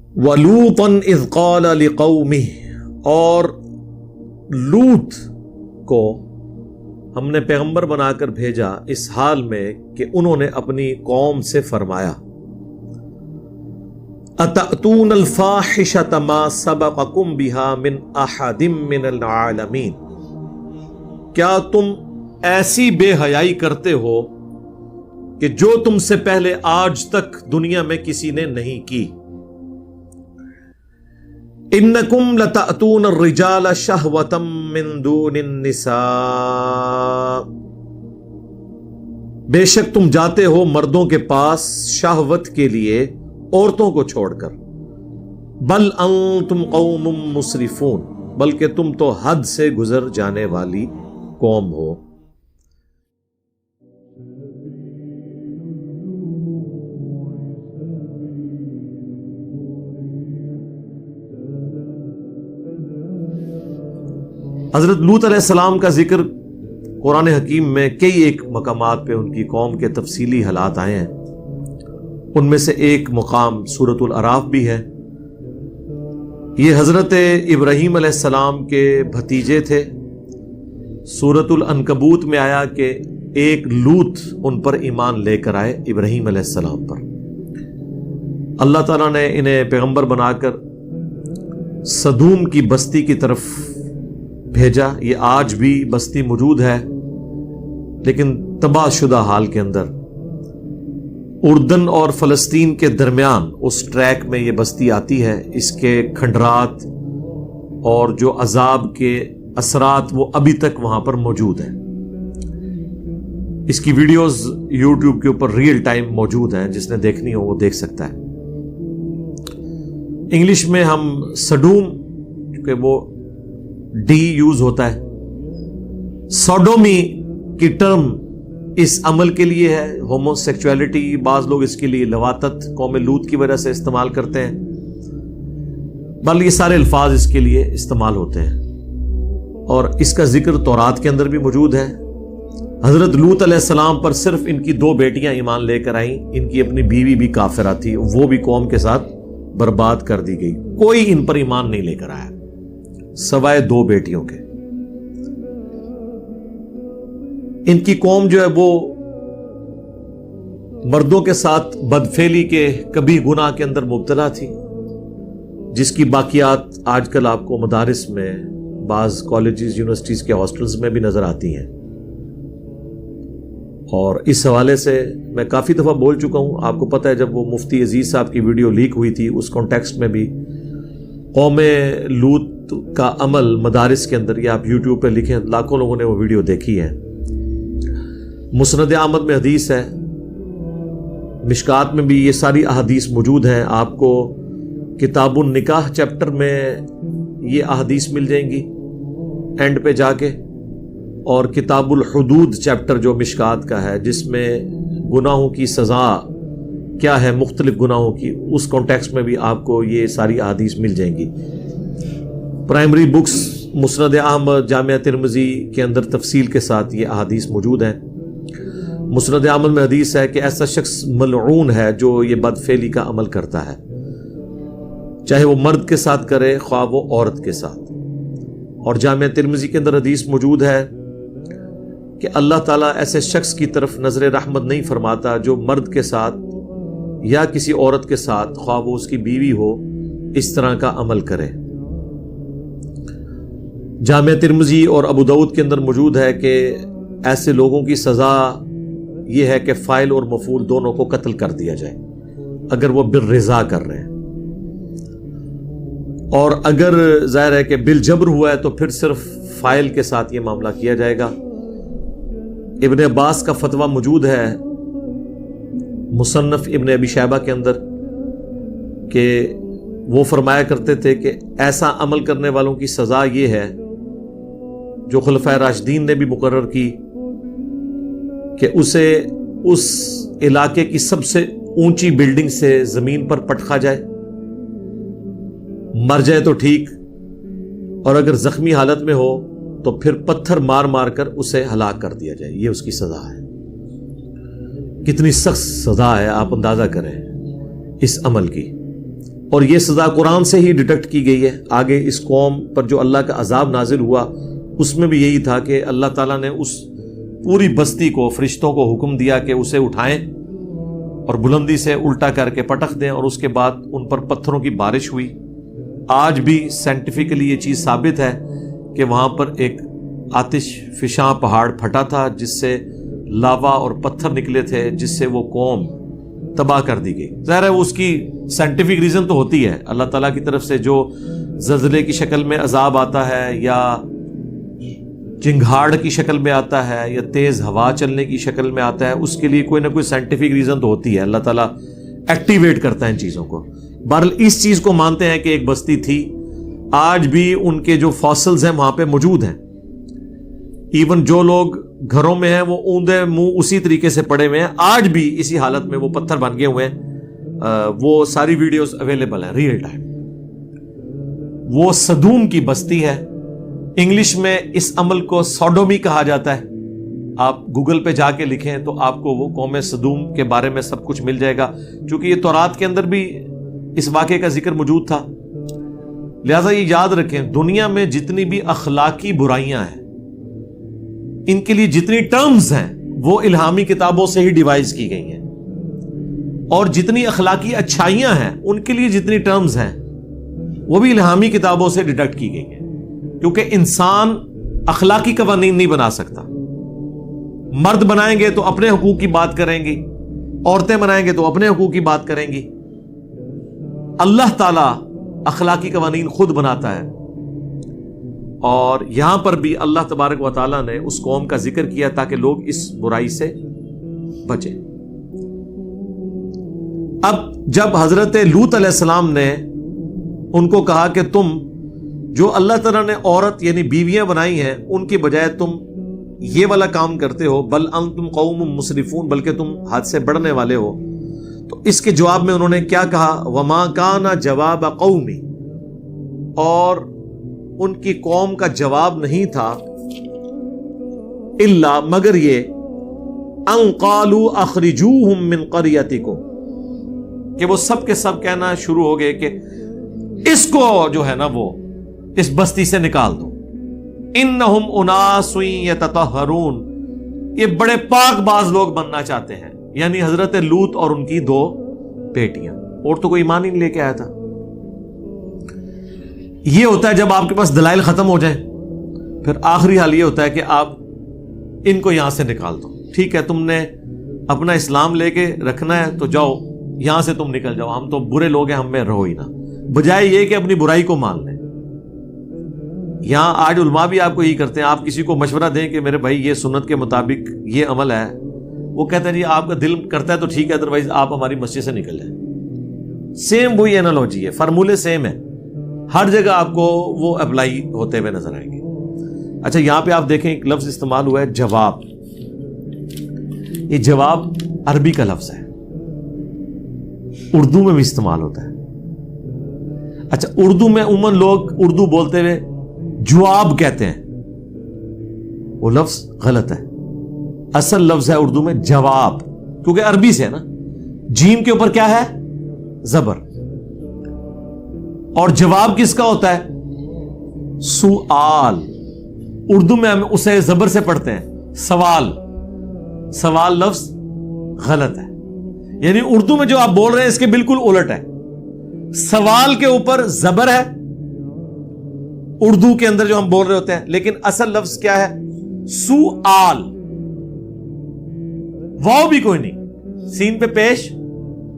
وَلُوطًا إِذْ قَالَ لِقَوْمِهِ، اور لوط کو ہم نے پیغمبر بنا کر بھیجا اس حال میں کہ انہوں نے اپنی قوم سے فرمایا أَتَأْتُونَ الْفَاحِشَةَ مَا سَبَقَكُمْ بِهَا مِنْ أَحَدٍ مِّنَ الْعَالَمِينَ، کیا تم ایسی بے حیائی کرتے ہو کہ جو تم سے پہلے آج تک دنیا میں کسی نے نہیں کی۔ انکم لتأتون الرجال شہوة من دون النساء، بے شک تم جاتے ہو مردوں کے پاس شہوت کے لیے عورتوں کو چھوڑ کر۔ بل انتم قوم مسرفون، بلکہ تم تو حد سے گزر جانے والی قوم ہو۔ حضرت لوط علیہ السلام کا ذکر قرآن حکیم میں کئی ایک مقامات پہ ان کی قوم کے تفصیلی حالات آئے ہیں۔ ان میں سے ایک مقام سورۃ الاعراف بھی ہے۔ یہ حضرت ابراہیم علیہ السلام کے بھتیجے تھے۔ سورۃ العنکبوت میں آیا کہ ایک لوط ان پر ایمان لے کر آئے، ابراہیم علیہ السلام پر۔ اللہ تعالیٰ نے انہیں پیغمبر بنا کر سدوم کی بستی کی طرف بھیجا۔ یہ آج بھی بستی موجود ہے، لیکن تباہ شدہ حال کے اندر۔ اردن اور فلسطین کے درمیان اس ٹریک میں یہ بستی آتی ہے۔ اس کے کھنڈرات اور جو عذاب کے اثرات وہ ابھی تک وہاں پر موجود ہیں۔ اس کی ویڈیوز یوٹیوب کے اوپر ریئل ٹائم موجود ہیں، جس نے دیکھنی ہو وہ دیکھ سکتا ہے۔ انگلش میں ہم سڈوم، کیونکہ وہ ڈی یوز ہوتا ہے، سوڈومی کی ٹرم اس عمل کے لیے ہے۔ ہومو سیکچولیٹی بعض لوگ اس کے لیے لواطت قوم لوط کی وجہ سے استعمال کرتے ہیں، بل یہ سارے الفاظ اس کے لیے استعمال ہوتے ہیں، اور اس کا ذکر تورات کے اندر بھی موجود ہے۔ حضرت لوط علیہ السلام پر صرف ان کی 2 بیٹیاں ایمان لے کر آئیں، ان کی اپنی بیوی بھی کافرہ تھی، وہ بھی قوم کے ساتھ برباد کر دی گئی۔ کوئی ان پر ایمان نہیں لے کر آیا سوائے 2 بیٹیوں کے۔ ان کی قوم جو ہے وہ مردوں کے ساتھ بدفعلی کے کبھی گناہ کے اندر مبتلا تھی، جس کی باقیات آج کل آپ کو مدارس میں، بعض کالجز یونیورسٹیز کے ہاسٹلز میں بھی نظر آتی ہیں۔ اور اس حوالے سے میں کافی دفعہ بول چکا ہوں، آپ کو پتہ ہے جب وہ مفتی عزیز صاحب کی ویڈیو لیک ہوئی تھی، اس کانٹیکسٹ میں بھی قوم لوط کا عمل مدارس کے اندر، یہ آپ یوٹیوب پہ لکھیں، لاکھوں لوگوں نے وہ ویڈیو دیکھی ہے۔ مسند احمد میں حدیث ہے، مشکات میں بھی یہ ساری احادیث موجود ہیں۔ آپ کو کتاب النکاح چیپٹر میں یہ احادیث مل جائیں گی اینڈ پہ جا کے، اور کتاب الحدود چیپٹر جو مشکات کا ہے، جس میں گناہوں کی سزا کیا ہے مختلف گناہوں کی، اس کانٹیکسٹ میں بھی آپ کو یہ ساری احادیث مل جائیں گی۔ پرائمری بکس مسند احمد، جامعہ ترمذی کے اندر تفصیل کے ساتھ یہ احادیث موجود ہیں۔ مسند احمد میں حدیث ہے کہ ایسا شخص ملعون ہے جو یہ بدفعلی کا عمل کرتا ہے، چاہے وہ مرد کے ساتھ کرے خواہ وہ عورت کے ساتھ۔ اور جامعہ ترمذی کے اندر حدیث موجود ہے کہ اللہ تعالیٰ ایسے شخص کی طرف نظر رحمت نہیں فرماتا جو مرد کے ساتھ یا کسی عورت کے ساتھ، خواہ وہ اس کی بیوی ہو، اس طرح کا عمل کرے۔ جامعہ ترمذی اور ابو داؤد کے اندر موجود ہے کہ ایسے لوگوں کی سزا یہ ہے کہ فاعل اور مفعول دونوں کو قتل کر دیا جائے اگر وہ بالرضا کر رہے ہیں، اور اگر ظاہر ہے کہ بالجبر ہوا ہے تو پھر صرف فاعل کے ساتھ یہ معاملہ کیا جائے گا۔ ابن عباس کا فتویٰ موجود ہے مصنف ابن ابی شیبہ کے اندر کہ وہ فرمایا کرتے تھے کہ ایسا عمل کرنے والوں کی سزا یہ ہے جو خلفائے راشدین نے بھی مقرر کی کہ اسے اس علاقے کی سب سے اونچی بلڈنگ سے زمین پر پٹخا جائے، مر جائے تو ٹھیک، اور اگر زخمی حالت میں ہو تو پھر پتھر مار مار کر اسے ہلاک کر دیا جائے۔ یہ اس کی سزا ہے۔ کتنی سخت سزا ہے، آپ اندازہ کریں اس عمل کی۔ اور یہ سزا قرآن سے ہی ڈیٹیکٹ کی گئی ہے. آگے اس قوم پر جو اللہ کا عذاب نازل ہوا اس میں بھی یہی تھا کہ اللہ تعالیٰ نے اس پوری بستی کو، فرشتوں کو حکم دیا کہ اسے اٹھائیں اور بلندی سے الٹا کر کے پٹخ دیں، اور اس کے بعد ان پر پتھروں کی بارش ہوئی. آج بھی سائنٹیفکلی یہ چیز ثابت ہے کہ وہاں پر ایک آتش فشاں پہاڑ پھٹا تھا جس سے لاوا اور پتھر نکلے تھے، جس سے وہ قوم تباہ کر دی گئی. ظاہر ہے اس کی سائنٹیفک ریزن تو ہوتی ہے، اللہ تعالیٰ کی طرف سے جو زلزلے کی شکل میں عذاب آتا ہے یا چنگھاڑ کی شکل میں آتا ہے یا تیز ہوا چلنے کی شکل میں آتا ہے، اس کے لیے کوئی نہ کوئی سائنٹیفک ریزن تو ہوتی ہے. اللہ تعالیٰ ایکٹیویٹ کرتا ہے ان چیزوں کو. بہرحال اس چیز کو مانتے ہیں کہ ایک بستی تھی، آج بھی ان کے جو فاسلز ہیں وہاں پہ موجود ہیں. ایون جو لوگ گھروں میں ہیں وہ اوندے منہ اسی طریقے سے پڑے ہوئے ہیں، آج بھی اسی حالت میں وہ پتھر بن گئے ہوئے ہیں. وہ ساری ویڈیوز اویلیبل ہیں ریئل ٹائم. وہ صدوم کی بستی ہے. انگلش میں اس عمل کو سوڈومی کہا جاتا ہے. آپ گوگل پہ جا کے لکھیں تو آپ کو وہ قوم صدوم کے بارے میں سب کچھ مل جائے گا، کیونکہ یہ تورات کے اندر بھی اس واقعے کا ذکر موجود تھا. لہذا یہ یاد رکھیں، دنیا میں جتنی بھی اخلاقی برائیاں ہیں، ان کے لیے جتنی ٹرمز ہیں وہ الہامی کتابوں سے ہی ڈیوائز کی گئی ہیں، اور جتنی اخلاقی اچھائیاں ہیں ان کے لیے جتنی ٹرمز ہیں وہ بھی الہامی کتابوں سے ڈیڈکٹ کی گئی ہیں. کیونکہ انسان اخلاقی قوانین نہیں بنا سکتا. مرد بنائیں گے تو اپنے حقوق کی بات کریں گی، عورتیں بنائیں گے تو اپنے حقوق کی بات کریں گی. اللہ تعالیٰ اخلاقی قوانین خود بناتا ہے. اور یہاں پر بھی اللہ تبارک و تعالیٰ نے اس قوم کا ذکر کیا تاکہ لوگ اس برائی سے بچیں. اب جب حضرت لوط علیہ السلام نے ان کو کہا کہ تم جو اللہ تعالیٰ نے عورت یعنی بیویاں بنائی ہیں ان کی بجائے تم یہ والا کام کرتے ہو، بل انتم قوم مسرفون، بلکہ تم حد سے بڑھنے والے ہو، تو اس کے جواب میں انہوں نے کیا کہا؟ وما کان جواب قومی، اور ان کی قوم کا جواب نہیں تھا الا مگر یہ ان قالوا اخرجوہم من قریتکم، کہ وہ سب کے سب کہنا شروع ہو گئے کہ اس کو جو ہے نا وہ اس بستی سے نکال دو. انہم اناس یتطہرون، یہ بڑے پاک باز لوگ بننا چاہتے ہیں، یعنی حضرت لوط اور ان کی 2 بیٹیاں. اور تو کوئی ایمان ہی نہیں لے کے آیا تھا. یہ ہوتا ہے جب آپ کے پاس دلائل ختم ہو جائیں، پھر آخری حال یہ ہوتا ہے کہ آپ ان کو یہاں سے نکال دو. ٹھیک ہے، تم نے اپنا اسلام لے کے رکھنا ہے تو جاؤ یہاں سے، تم نکل جاؤ، ہم تو برے لوگ ہیں، ہم میں رہو ہی نہ، بجائے یہ کہ اپنی برائی کو مان لیں. یہاں آج علماء بھی آپ کو یہی کرتے ہیں. آپ کسی کو مشورہ دیں کہ میرے بھائی یہ سنت کے مطابق یہ عمل ہے، وہ کہتے ہیں جی آپ کا دل کرتا ہے تو ٹھیک ہے، ادروائز آپ ہماری مسجد سے نکل جائیں. سیم وہی انالوجی ہے، فارمولے سیم ہے، ہر جگہ آپ کو وہ اپلائی ہوتے ہوئے نظر آئیں گے. اچھا، یہاں پہ آپ دیکھیں ایک لفظ استعمال ہوا ہے جواب. یہ جواب عربی کا لفظ ہے، اردو میں بھی استعمال ہوتا ہے. اچھا، اردو میں عموماً لوگ اردو بولتے ہوئے جواب کہتے ہیں، وہ لفظ غلط ہے. اصل لفظ ہے اردو میں جواب، کیونکہ عربی سے ہے نا. جیم کے اوپر کیا ہے؟ زبر. اور جواب کس کا ہوتا ہے؟ سؤال. اردو میں ہم اسے زبر سے پڑھتے ہیں سوال. سوال لفظ غلط ہے، یعنی اردو میں جو آپ بول رہے ہیں اس کے بالکل الٹ ہے. سوال کے اوپر زبر ہے اردو کے اندر جو ہم بول رہے ہوتے ہیں، لیکن اصل لفظ کیا ہے؟ سؤال. واو بھی کوئی نہیں، سین پہ پیش،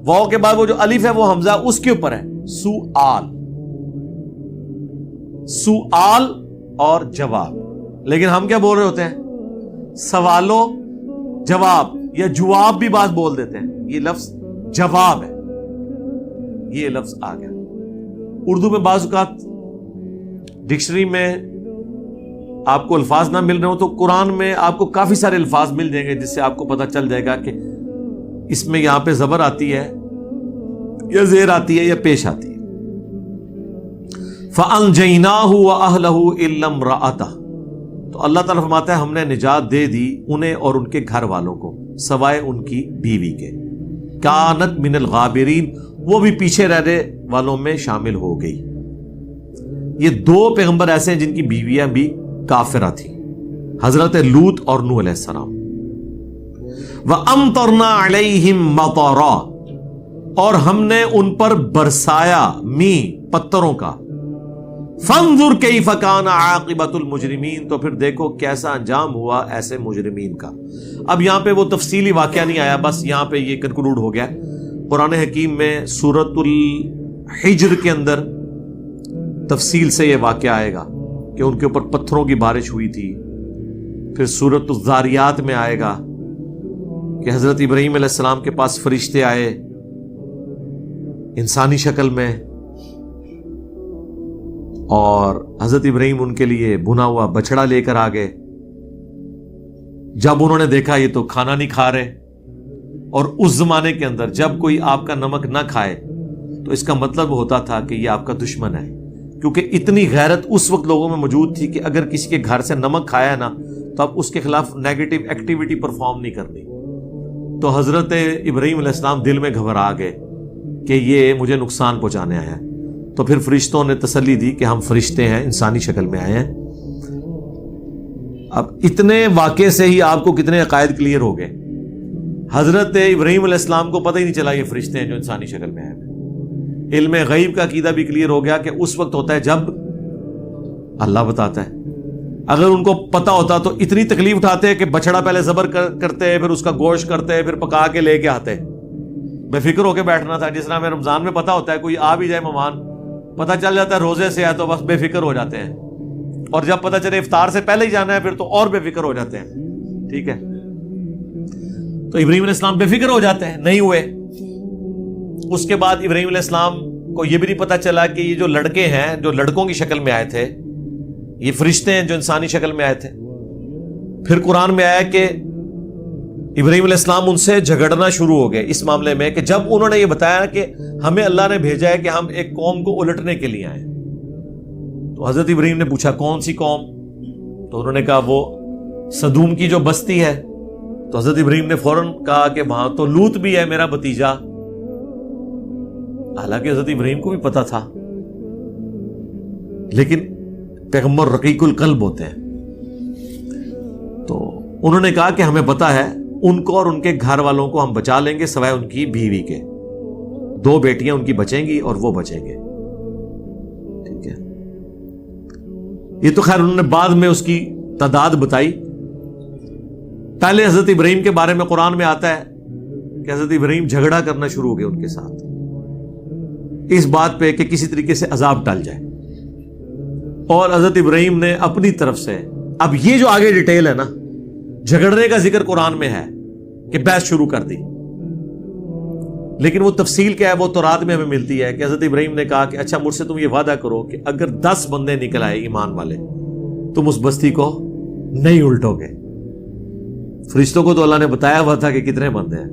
واو کے بعد وہ جو الف ہے وہ حمزہ اس کے اوپر ہے. سؤال، سؤال اور جواب. لیکن ہم کیا بول رہے ہوتے ہیں؟ سوالو جواب، یا جواب بھی بات بول دیتے ہیں. یہ لفظ جواب ہے، یہ لفظ آ گیا. اردو میں بعض اوقات ڈکشنری میں آپ کو الفاظ نہ مل رہے ہو تو قرآن میں آپ کو کافی سارے الفاظ مل جائیں گے جس سے آپ کو پتہ چل جائے گا کہ اس میں یہاں پہ زبر آتی ہے یا زیر آتی ہے یا پیش آتی ہے. فَأَنْجَيْنَاهُ وَأَهْلَهُ إِلَّا امْرَأَتَهُ، تو اللہ تعالیٰ فرماتا ہے ہم نے نجات دے دی انہیں اور ان کے گھر والوں کو سوائے ان کی بیوی کے. کانت من الغابرین، وہ بھی پیچھے رہنے والوں میں شامل ہو گئی. یہ 2 پیغمبر ایسے ہیں جن کی بیویاں بھی کافرہ تھیں، حضرت لوط اور نوح علیہ السلام. وَأَمْطَرْنَا عَلَيْهِمْ مَطَرًا، اور ہم نے ان پر برسایا می پتھروں کا. فَانظُرْ كَيْفَ كَانَ عَاقِبَةُ الْمُجْرِمِينَ، تو پھر دیکھو کیسا انجام ہوا ایسے مجرمین کا. اب یہاں پہ وہ تفصیلی واقعہ نہیں آیا، بس یہاں پہ یہ کنکلوڈ ہو گیا. قرآن حکیم میں سورۃ الحجر کے اندر تفصیل سے یہ واقعہ آئے گا کہ ان کے اوپر پتھروں کی بارش ہوئی تھی. پھر سورۃ الذاریات میں آئے گا کہ حضرت ابراہیم علیہ السلام کے پاس فرشتے آئے انسانی شکل میں، اور حضرت ابراہیم ان کے لیے بنا ہوا بچڑا لے کر آ گئے. جب انہوں نے دیکھا یہ تو کھانا نہیں کھا رہے، اور اس زمانے کے اندر جب کوئی آپ کا نمک نہ کھائے تو اس کا مطلب ہوتا تھا کہ یہ آپ کا دشمن ہے، کیونکہ اتنی غیرت اس وقت لوگوں میں موجود تھی کہ اگر کسی کے گھر سے نمک کھایا نا تو اب اس کے خلاف نیگیٹو ایکٹیویٹی پرفارم نہیں کرنی. تو حضرت ابراہیم علیہ السلام دل میں گھبرا گئے کہ یہ مجھے نقصان پہنچانے آیا ہے. تو پھر فرشتوں نے تسلی دی کہ ہم فرشتے ہیں، انسانی شکل میں آئے ہیں. اب اتنے واقعے سے ہی آپ کو کتنے عقائد کلیئر ہو گئے. حضرت ابراہیم علیہ السلام کو پتہ ہی نہیں چلا یہ فرشتے ہیں جو انسانی شکل میں آئے. علم غیب کا عقیدہ بھی کلیئر ہو گیا کہ اس وقت ہوتا ہے جب اللہ بتاتا ہے. اگر ان کو پتا ہوتا تو اتنی تکلیف اٹھاتے کہ بچڑا پہلے ذبح کرتے، پھر اس کا گوشت کرتے، پھر پکا کے لے کے آتے. بے فکر ہو کے بیٹھنا تھا. جس طرح ہمیں رمضان میں پتا ہوتا ہے کوئی آ بھی جائے مہمان، پتہ چل جاتا ہے روزے سے ہے تو بس بے فکر ہو جاتے ہیں، اور جب پتہ چلے افطار سے پہلے ہی جانا ہے پھر تو اور بے فکر ہو جاتے ہیں. ٹھیک ہے، تو ابراہیم علیہ السلام بے فکر ہو جاتے ہیں، نہیں ہوئے. اس کے بعد ابراہیم علیہ السلام کو یہ بھی نہیں پتا چلا کہ یہ جو لڑکے ہیں جو لڑکوں کی شکل میں آئے تھے یہ فرشتے ہیں جو انسانی شکل میں آئے تھے. پھر قرآن میں آیا کہ ابراہیم علیہ السلام ان سے جھگڑنا شروع ہو گئے اس معاملے میں کہ جب انہوں نے یہ بتایا کہ ہمیں اللہ نے بھیجا ہے کہ ہم ایک قوم کو الٹنے کے لیے آئے. تو حضرت ابراہیم نے پوچھا کون سی قوم؟ تو انہوں نے کہا وہ سدوم کی جو بستی ہے. تو حضرت ابراہیم نے فوراً کہا کہ وہاں تو لوط بھی ہے میرا بھتیجا. حالانکہ حضرت ابراہیم کو بھی پتا تھا، لیکن پیغمبر رقیق القلب ہوتے ہیں. تو انہوں نے کہا کہ ہمیں پتا ہے ان کو اور ان کے گھر والوں کو ہم بچا لیں گے سوائے ان کی بیوی کے. 2 بیٹیاں ان کی بچیں گی اور وہ بچیں گے. ٹھیک ہے، یہ تو خیر انہوں نے بعد میں اس کی تعداد بتائی. پہلے حضرت ابراہیم کے بارے میں قرآن میں آتا ہے کہ حضرت ابراہیم جھگڑا کرنا شروع ہو گئے ان کے ساتھ اس بات پہ کہ کسی طریقے سے عذاب ٹل جائے. اور حضرت ابراہیم نے اپنی طرف سے، اب یہ جو آگے ڈیٹیل ہے نا، جھگڑنے کا ذکر قرآن میں ہے کہ بحث شروع کر دی، لیکن وہ تفصیل کیا ہے وہ تورات میں ہمیں ملتی ہے کہ حضرت ابراہیم نے کہا کہ اچھا مجھ سے تم یہ وعدہ کرو کہ اگر 10 بندے نکل آئے ایمان والے تم اس بستی کو نہیں الٹو گے. فرشتوں کو تو اللہ نے بتایا ہوا تھا کہ کتنے بندے ہیں.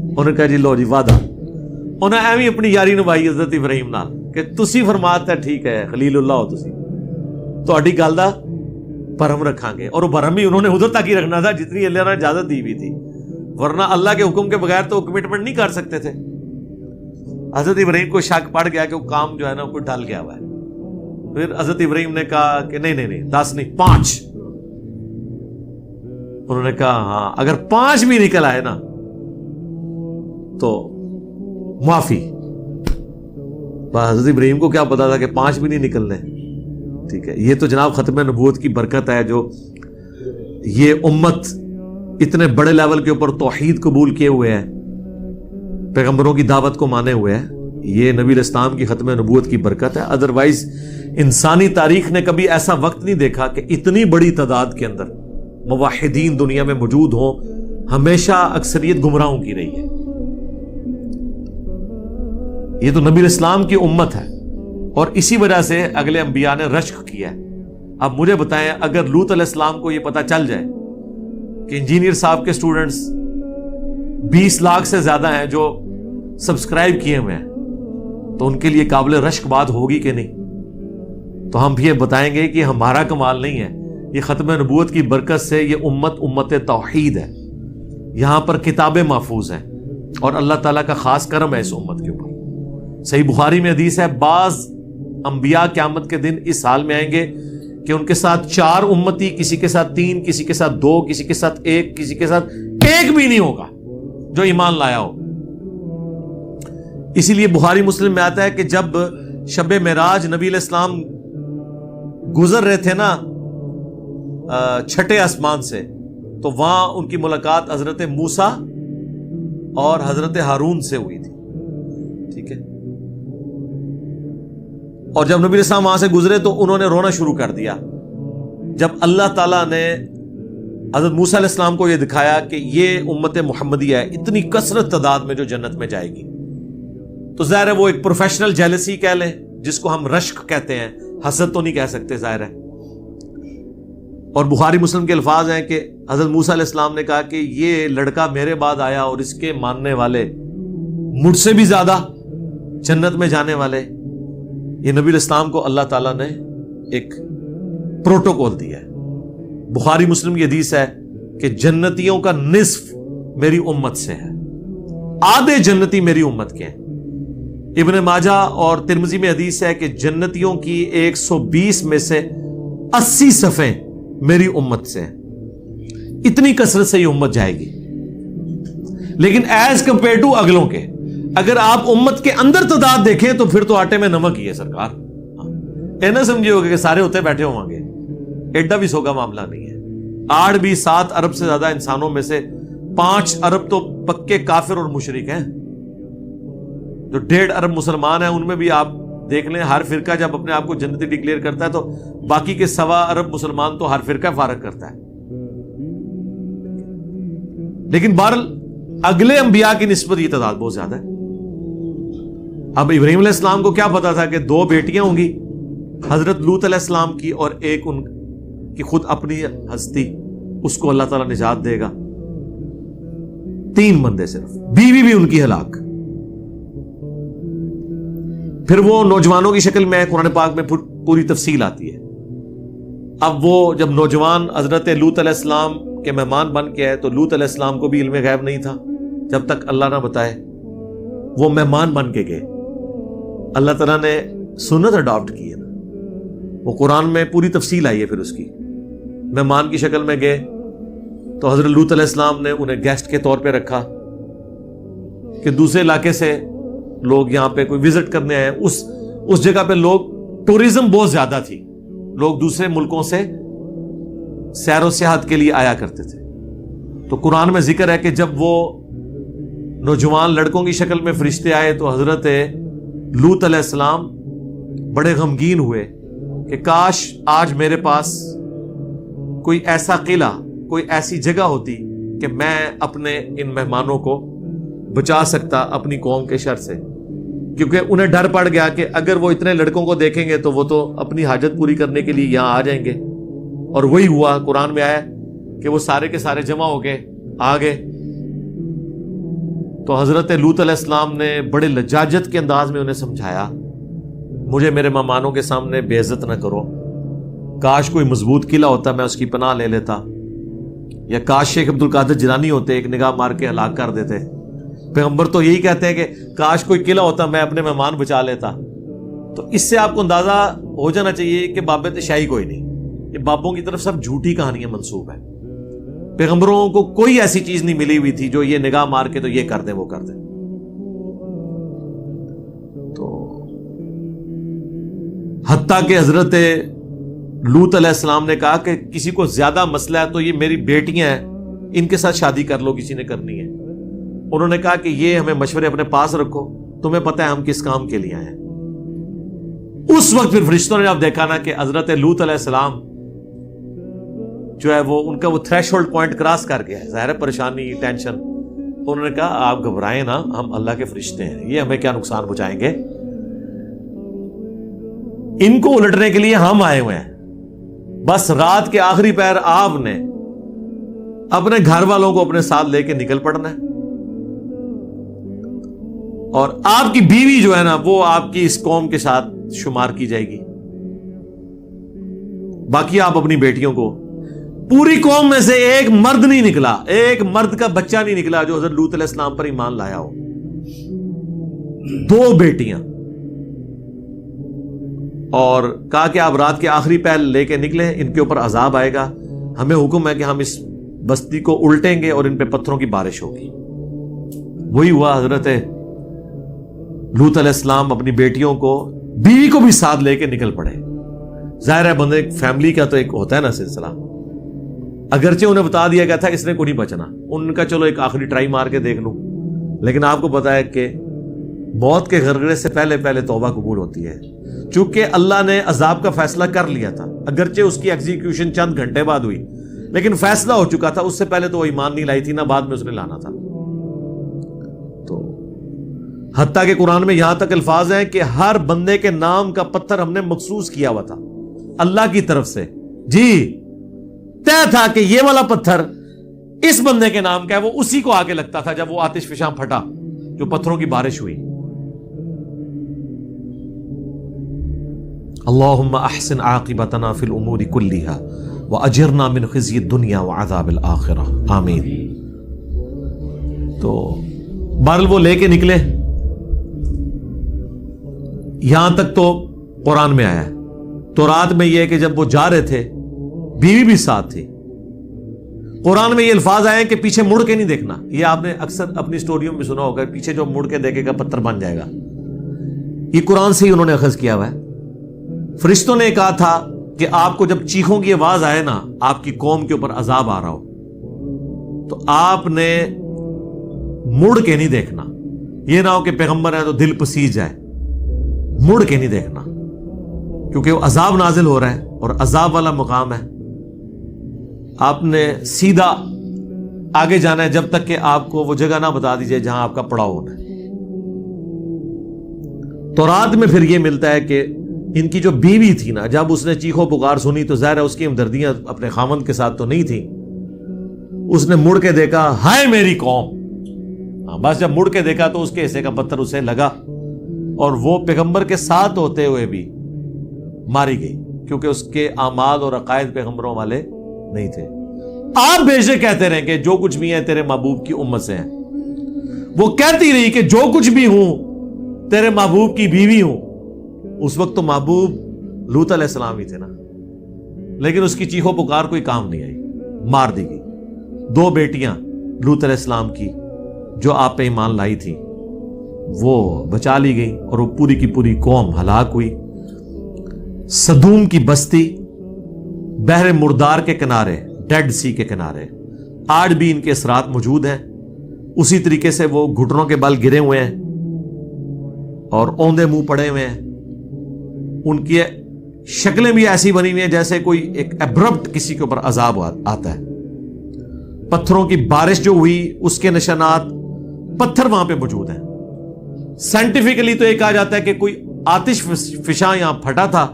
انہوں نے کہا جی لو جی وعدہ. انہیں ایویں اپنی یاری نبھائی حضرت ابراہیم نال کہ تسی فرماتے ہیں ٹھیک ہے خلیل اللہ ہو تسی تہاڈی گل دا بھرم رکھاں گے. اور وہ بھرم ہی انہوں نے ادھر تک ہی رکھنا تھا جتنی اللہ نے اجازت دی ہوئی تھی، ورنہ اللہ کے حکم کے بغیر تو کمٹمنٹ نہیں کر سکتے تھے. حضرت ابراہیم کو شک پڑ گیا کہ وہ کام جو ہے نا کوئی ڈل گیا ہوا ہے. پھر حضرت ابراہیم نے کہا کہ نہیں 10 نہیں 5. انہوں نے کہا ہاں اگر 5 بھی نکل آئے نا تو معافی. حضرت ابراہیم کو کیا پتا تھا کہ 5 بھی نہیں نکلنے. ٹھیک ہے، یہ تو جناب ختم نبوت کی برکت ہے جو یہ امت اتنے بڑے لیول کے اوپر توحید قبول کیے ہوئے ہیں، پیغمبروں کی دعوت کو مانے ہوئے ہیں. یہ نبی علیہ السلام کی ختم نبوت کی برکت ہے. ادروائز انسانی تاریخ نے کبھی ایسا وقت نہیں دیکھا کہ اتنی بڑی تعداد کے اندر موحدین دنیا میں موجود ہوں. ہمیشہ اکثریت گمراہوں کی رہی ہے. یہ تو نبی الاسلام کی امت ہے اور اسی وجہ سے اگلے انبیاء نے رشک کیا ہے. اب مجھے بتائیں اگر لوط علیہ السلام کو یہ پتا چل جائے کہ انجینئر صاحب کے سٹوڈنٹس 20 لاکھ سے زیادہ ہیں جو سبسکرائب کیے ہوئے ہیں تو ان کے لیے قابل رشک بات ہوگی کہ نہیں؟ تو ہم بھی یہ بتائیں گے کہ ہمارا کمال نہیں ہے، یہ ختم نبوت کی برکت سے یہ امت توحید ہے. یہاں پر کتابیں محفوظ ہیں اور اللہ تعالیٰ کا خاص کرم ہے اس امت کے اوپر. صحیح بخاری میں حدیث ہے بعض انبیاء قیامت کے دن اس حال میں آئیں گے کہ ان کے ساتھ 4 امتی، کسی کے ساتھ 3، کسی کے ساتھ 2، کسی کے ساتھ 1، کسی کے ساتھ 1 بھی نہیں ہوگا جو ایمان لایا ہو۔ اسی لیے بخاری مسلم میں آتا ہے کہ جب شب معراج نبی علیہ السلام گزر رہے تھے نا چھٹے آسمان سے، تو وہاں ان کی ملاقات حضرت موسیٰ اور حضرت ہارون سے ہوئی تھی، ٹھیک ہے۔ اور جب نبی علیہ السلام وہاں سے گزرے تو انہوں نے رونا شروع کر دیا جب اللہ تعالیٰ نے حضرت موسیٰ علیہ السلام کو یہ دکھایا کہ یہ امت محمدیہ ہے اتنی کثرت تعداد میں جو جنت میں جائے گی۔ تو ظاہر ہے وہ ایک پروفیشنل جیلسی کہہ لیں جس کو ہم رشک کہتے ہیں، حسد تو نہیں کہہ سکتے ظاہر ہے۔ اور بخاری مسلم کے الفاظ ہیں کہ حضرت موسیٰ علیہ السلام نے کہا کہ یہ لڑکا میرے بعد آیا اور اس کے ماننے والے مجھ سے بھی زیادہ جنت میں جانے والے۔ یہ نبی علیہ السلام کو اللہ تعالیٰ نے ایک پروٹوکول دیا ہے۔ بخاری مسلم کی حدیث ہے کہ جنتیوں کا نصف میری امت سے ہے، آدھے جنتی میری امت کے ہیں۔ ابن ماجہ اور ترمذی میں حدیث ہے کہ جنتیوں کی 120 میں سے 80 صفیں میری امت سے ہیں۔ اتنی کثرت سے یہ امت جائے گی، لیکن ایز کمپیئر ٹو اگلوں کے اگر آپ امت کے اندر تعداد دیکھیں تو پھر تو آٹے میں نمک ہی ہے سرکار۔ اے نہ سمجھے ہوگا کہ سارے ہوتے بیٹھے ہوں گے، ایڈا بھی سوگا معاملہ نہیں ہے۔ 7 ارب سے زیادہ انسانوں میں سے 5 ارب تو پکے کافر اور مشرک ہیں۔ جو 1.5 ارب مسلمان ہیں ان میں بھی آپ دیکھ لیں، ہر فرقہ جب اپنے آپ کو جنتی ڈکلیئر کرتا ہے تو باقی کے 1.25 ارب مسلمان تو ہر فرقہ فارغ کرتا ہے۔ لیکن بہرحال اگلے انبیاء کی نسبت یہ تعداد بہت زیادہ ہے۔ اب ابراہیم علیہ السلام کو کیا پتا تھا کہ 2 بیٹیاں ہوں گی، حضرت لوط علیہ السلام کی اور ایک ان کی خود اپنی ہستی، اس کو اللہ تعالیٰ نجات دے گا۔ 3 بندے صرف، بیوی بھی ان کی ہلاک۔ پھر وہ نوجوانوں کی شکل میں قرآن پاک میں پوری تفصیل آتی ہے۔ اب وہ جب نوجوان حضرت لوط علیہ السلام کے مہمان بن کے آئے تو لوط علیہ السلام کو بھی علم غیب نہیں تھا جب تک اللہ نہ بتائے، وہ مہمان بن کے گئے۔ اللہ تعالیٰ نے سنت اڈاپٹ کی ہے نا، وہ قرآن میں پوری تفصیل آئی ہے۔ پھر اس کی مہمان کی شکل میں گئے تو حضرت لوط علیہ السلام نے انہیں گیسٹ کے طور پہ رکھا کہ دوسرے علاقے سے لوگ یہاں پہ کوئی وزٹ کرنے آئے۔ اس جگہ پہ لوگ ٹورزم بہت زیادہ تھی، لوگ دوسرے ملکوں سے سیر و سیاحت کے لیے آیا کرتے تھے۔ تو قرآن میں ذکر ہے کہ جب وہ نوجوان لڑکوں کی شکل میں فرشتے آئے تو حضرت لوط علیہ السلام بڑے غمگین ہوئے کہ کاش آج میرے پاس کوئی ایسا قلعہ، کوئی ایسی جگہ ہوتی کہ میں اپنے ان مہمانوں کو بچا سکتا اپنی قوم کے شر سے، کیونکہ انہیں ڈر پڑ گیا کہ اگر وہ اتنے لڑکوں کو دیکھیں گے تو وہ تو اپنی حاجت پوری کرنے کے لیے یہاں آ جائیں گے۔ اور وہی ہوا، قرآن میں آیا کہ وہ سارے کے سارے جمع ہو گئے، آ گئے۔ تو حضرت لوط علیہ السلام نے بڑے لجاجت کے انداز میں انہیں سمجھایا، مجھے میرے مہمانوں کے سامنے بے عزت نہ کرو، کاش کوئی مضبوط قلعہ ہوتا میں اس کی پناہ لے لیتا، یا کاش شیخ عبد القادر جیلانی ہوتے ایک نگاہ مار کے ہلاک کر دیتے۔ پیغمبر تو یہی کہتے ہیں کہ کاش کوئی قلعہ ہوتا میں اپنے مہمان بچا لیتا۔ تو اس سے آپ کو اندازہ ہو جانا چاہیے کہ بابت شاہی کوئی نہیں، یہ بابوں کی طرف سب جھوٹی کہانیاں منسوب ہیں۔ پیغمبروں کو کوئی ایسی چیز نہیں ملی ہوئی تھی جو یہ نگاہ مار کے تو یہ کر دیں وہ کر دیں۔ تو حتیٰ کہ حضرت لوط علیہ السلام نے کہا کہ کسی کو زیادہ مسئلہ ہے تو یہ میری بیٹیاں ہیں، ان کے ساتھ شادی کر لو کسی نے کرنی ہے۔ انہوں نے کہا کہ یہ ہمیں مشورے اپنے پاس رکھو، تمہیں پتہ ہے ہم کس کام کے لیے آئے ہیں۔ اس وقت پھر فرشتوں نے اب دیکھا نا کہ حضرت لوط علیہ السلام جو ہے وہ ان کا وہ تھریش ہولڈ پوائنٹ کراس کر گیا ہے، ظاہر ہے پریشانی، ٹینشن۔ انہوں نے کہا آپ گھبرائیں نا، ہم اللہ کے فرشتے ہیں، یہ ہمیں کیا نقصان پہنچائیں گے، ان کو الٹنے کے لیے ہم آئے ہوئے ہیں۔ بس رات کے آخری پہر آپ نے اپنے گھر والوں کو اپنے ساتھ لے کے نکل پڑنا ہے، اور آپ کی بیوی جو ہے نا وہ آپ کی اس قوم کے ساتھ شمار کی جائے گی، باقی آپ اپنی بیٹیوں کو۔ پوری قوم میں سے ایک مرد نہیں نکلا، ایک مرد کا بچہ نہیں نکلا جو حضرت لوط علیہ السلام پر ایمان لایا ہو۔ 2 بیٹیاں اور کہا کہ آپ رات کے آخری پہر لے کے نکلیں، ان کے اوپر عذاب آئے گا، ہمیں حکم ہے کہ ہم اس بستی کو الٹیں گے اور ان پہ پتھروں کی بارش ہوگی۔ وہی ہوا، حضرت لوط علیہ السلام اپنی بیٹیوں کو، بیوی کو بھی ساتھ لے کے نکل پڑے۔ ظاہر ہے بندے فیملی کا تو ایک ہوتا ہے نا سلسلہ، اگرچہ انہیں بتا دیا گیا تھا اس نے کو نہیں بچنا، ان کا چلو ایک آخری ٹرائی مار کے دیکھ لوں، لیکن آپ کو پتا ہے کہ موت کے غرغرے سے پہلے پہلے توبہ قبول ہوتی ہے۔ چونکہ اللہ نے عذاب کا فیصلہ کر لیا تھا، اگرچہ اس کی ایگزیکیوشن چند گھنٹے بعد ہوئی، لیکن فیصلہ ہو چکا تھا، اس سے پہلے تو وہ ایمان نہیں لائی تھی، نہ بعد میں اس نے لانا تھا۔ تو حتیٰ کہ قرآن میں یہاں تک الفاظ ہیں کہ ہر بندے کے نام کا پتھر ہم نے مخصوص کیا ہوا تھا اللہ کی طرف سے، جی طے تھا کہ یہ والا پتھر اس بندے کے نام کا ہے، وہ اسی کو آگے لگتا تھا جب وہ آتش فشاں پھٹا، جو پتھروں کی بارش ہوئی۔ اللہم احسن عاقبتنا فی الامور کلھا واجرنا من خزی الدنیا وعذاب الآخرہ، آمین۔ تو بہرحال وہ لے کے نکلے، یہاں تک تو قرآن میں آیا ہے۔ تو رات میں یہ کہ جب وہ جا رہے تھے، بیوی بھی ساتھ تھی، قرآن میں یہ الفاظ آئے ہیں کہ پیچھے مڑ کے نہیں دیکھنا۔ یہ آپ نے اکثر اپنی سٹوریوں میں سنا ہوگا، پیچھے جو مڑ کے دیکھے گا پتھر بن جائے گا، یہ قرآن سے ہی انہوں نے اخذ کیا ہوا ہے۔ فرشتوں نے کہا تھا کہ آپ کو جب چیخوں کی آواز آئے نا، آپ کی قوم کے اوپر عذاب آ رہا ہو، تو آپ نے مڑ کے نہیں دیکھنا، یہ نہ ہو کہ پیغمبر ہے تو دل پسیج جائے، مڑ کے نہیں دیکھنا، کیونکہ وہ عذاب نازل ہو رہا ہے اور عذاب والا مقام ہے۔ آپ نے سیدھا آگے جانا ہے جب تک کہ آپ کو وہ جگہ نہ بتا دیجئے جہاں آپ کا پڑاؤ ہونا ہے۔ تو رات میں پھر یہ ملتا ہے کہ ان کی جو بیوی تھی نا، جب اس نے چیخو پکار سنی تو ظاہر ہے اس کی ہمدردیاں اپنے خاوند کے ساتھ تو نہیں تھی، اس نے مڑ کے دیکھا، ہائے میری قوم۔ بس جب مڑ کے دیکھا تو اس کے حصے کا پتھر اسے لگا، اور وہ پیغمبر کے ساتھ ہوتے ہوئے بھی ماری گئی، کیونکہ اس کے اعمال اور عقائد پیغمبروں والے نہیں تھے۔ آپ بے شک کہتے رہیں کہ جو کچھ بھی ہیں تیرے محبوب کی امت سے ہیں، وہ کہتی رہی کہ جو کچھ بھی ہوں تیرے محبوب کی بیوی ہوں۔ اس وقت تو محبوب لوط علیہ السلام ہی تھے نا، لیکن اس کی چیخو پکار کوئی کام نہیں آئی، مار دی گئی۔ 2 بیٹیاں لوط علیہ السلام کی جو آپ پہ ایمان لائی تھی وہ بچا لی گئی، اور وہ پوری کی پوری قوم ہلاک ہوئی۔ سدوم کی بستی بحر مردار کے کنارے، ڈیڈ سی کے کنارے، آج بھی ان کے اثرات موجود ہیں۔ اسی طریقے سے وہ گھٹنوں کے بل گرے ہوئے ہیں اور اوندے منہ پڑے ہوئے ہیں، ان کی شکلیں بھی ایسی بنی ہوئی ہیں جیسے کوئی ایک ایبرپٹ کسی کے اوپر عذاب آتا ہے۔ پتھروں کی بارش جو ہوئی اس کے نشانات پتھر وہاں پہ موجود ہیں۔ سائنٹیفکلی تو یہ کہا جاتا ہے کہ کوئی آتش فشاں یہاں پھٹا تھا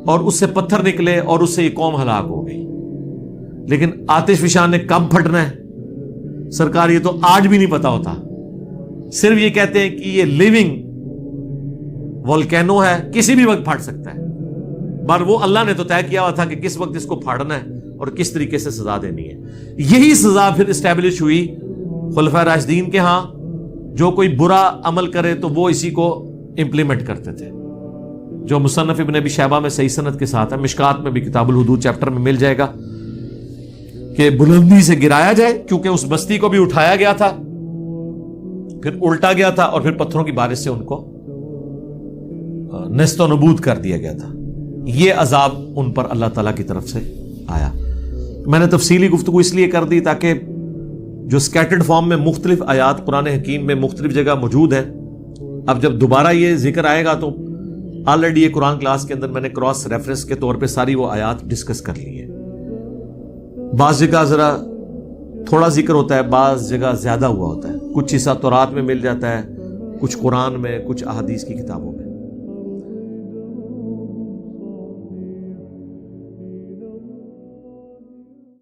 اور اس سے پتھر نکلے اور اس سے یہ قوم ہلاک ہو گئی، لیکن آتش فشاں نے کب پھٹنا ہے سرکار یہ تو آج بھی نہیں پتا ہوتا، صرف یہ کہتے ہیں کہ یہ لیونگ والکینو ہے، کسی بھی وقت پھٹ سکتا ہے، پر وہ اللہ نے تو طے کیا ہوا تھا کہ کس وقت اس کو پھاڑنا ہے اور کس طریقے سے سزا دینی ہے۔ یہی سزا پھر اسٹیبلش ہوئی خلفائے راشدین کے ہاں، جو کوئی برا عمل کرے تو وہ اسی کو امپلیمنٹ کرتے تھے، جو مصنف ابن ابی شیبہ میں صحیح سند کے ساتھ ہے، مشکات میں بھی کتاب الحدود چیپٹر میں مل جائے گا، کہ بلندی سے گرایا جائے، کیونکہ اس بستی کو بھی اٹھایا گیا تھا، پھر الٹا گیا تھا، اور پھر پتھروں کی بارش سے ان کو نیست و نبود کر دیا گیا تھا۔ یہ عذاب ان پر اللہ تعالیٰ کی طرف سے آیا۔ میں نے تفصیلی گفتگو اس لیے کر دی تاکہ جو سکیٹرڈ فارم میں مختلف آیات قرآن حکیم میں مختلف جگہ موجود ہیں، اب جب دوبارہ یہ ذکر آئے گا تو آلریڈی یہ قرآن کلاس کے اندر میں نے کراس ریفرنس کے طور پہ ساری وہ آیات ڈسکس کر لی ہے۔ بعض جگہ ذرا تھوڑا ذکر ہوتا ہے، بعض جگہ زیادہ ہوا ہوتا ہے، کچھ حصہ تورات میں مل جاتا ہے، کچھ قرآن میں، کچھ احادیث کی کتابوں میں۔